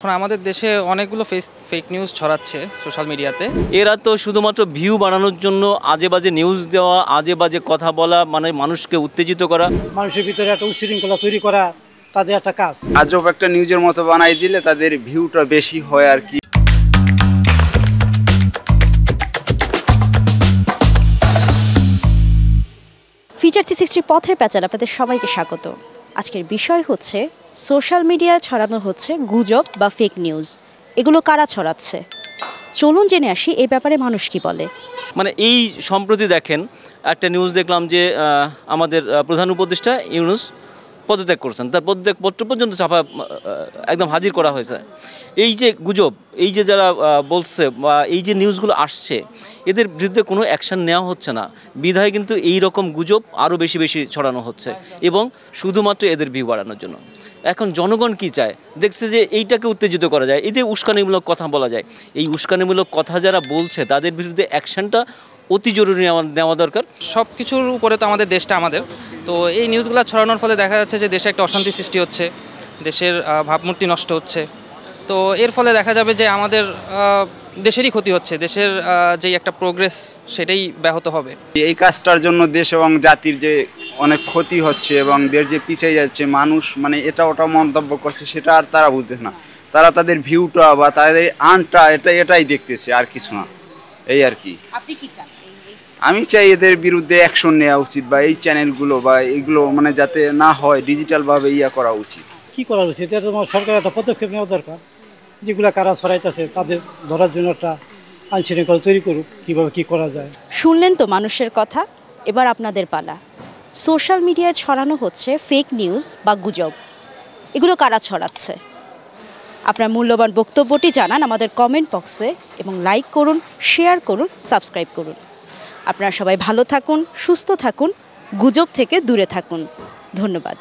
এখন আমাদের দেশে অনেকগুলো ফেক নিউজ ছড়াচ্ছে সোশ্যাল মিডিয়াতে। এরা তো শুধুমাত্র ভিউ বাড়ানোর জন্য আজে বাজে নিউজ দেওয়া, আজে বাজে কথা বলা, মানে মানুষকে উত্তেজিত করা, মানুষের ভিতরে একটা উচ্ছৃঙ্খলা তৈরি করা তাদের একটা কাজ। আজব একটা নিউজের মতো বানাই দিলে তাদের ভিউটা বেশি হয় আর কি। ফিচার 360 পথের প্যাচাল আপনাদের সবাইকে স্বাগত। আজকের বিষয় হচ্ছে সোশ্যাল মিডিয়ায় ছড়ানো হচ্ছে গুজব বা ফেক নিউজ। এগুলো কারা ছড়াচ্ছে, চলুন জেনে আসি এই ব্যাপারে মানুষ কি বলে। মানে এই সম্প্রতি দেখেন একটা নিউজ দেখলাম যে আমাদের প্রধান উপদেষ্টা ইউনূস পদত্যাগ করছেন, তার পদত্যাগ পত্র পর্যন্ত ছাপা একদম হাজির করা হয়েছে। এই যে গুজব, এই যে যারা বলছে বা এই যে নিউজগুলো আসছে, এদের বিরুদ্ধে কোনো অ্যাকশান নেওয়া হচ্ছে না বিধায় কিন্তু এই রকম গুজব আরও বেশি বেশি ছড়ানো হচ্ছে এবং শুধুমাত্র এদের ভিউ বাড়ানোর জন্য। এখন জনগণ কি চায়, দেখছে যে এইটাকে উত্তেজিত করা যায়, এতে উস্কানিমূলক কথা বলা যায়। এই উস্কানিমূলক কথা যারা বলছে তাদের বিরুদ্ধে অ্যাকশানটা অতি জরুরি নেওয়া দরকার। সব কিছুর উপরে তো আমাদের দেশটা আমাদের, তো এই নিউজগুলো ছড়ানোর ফলে দেখা যাচ্ছে যে দেশে একটা অশান্তি সৃষ্টি হচ্ছে, দেশের ভাবমূর্তি নষ্ট হচ্ছে। তো এর ফলে দেখা যাবে যে আমাদের দেশেরই ক্ষতি হচ্ছে, দেশের যেই একটা প্রোগ্রেস সেটাই ব্যাহত হবে। এই কাজটার জন্য দেশ এবং জাতির যে অনেক ক্ষতি হচ্ছে এবং দেশ যে পিছিয়ে যাচ্ছে, মানুষ মানে এটা ওটা মন্তব্য করছে, সেটা আর তারা বুঝতেছে না। তারা তাদের ভিউটা বা তাদের আর্নটা এটাই দেখতেছে, আর কিছু না। এই আর কি। আপনি কি চান? আমি চাই এদের বিরুদ্ধে অ্যাকশন নেওয়া উচিত, বা এই চ্যানেলগুলো বা এগুলো মানে যাতে না হয় ডিজিটালভাবে করা উচিত। কি করা উচিত, এটা তোমার সরকার একটা পদক্ষেপ নেওয়া দরকার। যেগুলো কারা ছড়াইতেছে তাদের ধরার জন্য একটা আইনশৃঙ্খলা তৈরি করুক, কীভাবে কী করা যায়। শুনলেন তো মানুষের কথা, এবার আপনাদের পালা। সোশ্যাল মিডিয়ায় ছড়ানো হচ্ছে ফেক নিউজ বা গুজব, এগুলো কারা ছড়াচ্ছে? আপনার মূল্যবান বক্তব্যটি জানান আমাদের কমেন্ট বক্সে এবং লাইক করুন, শেয়ার করুন, সাবস্ক্রাইব করুন। আপনারা সবাই ভালো থাকুন, সুস্থ থাকুন, গুজব থেকে দূরে থাকুন। ধন্যবাদ।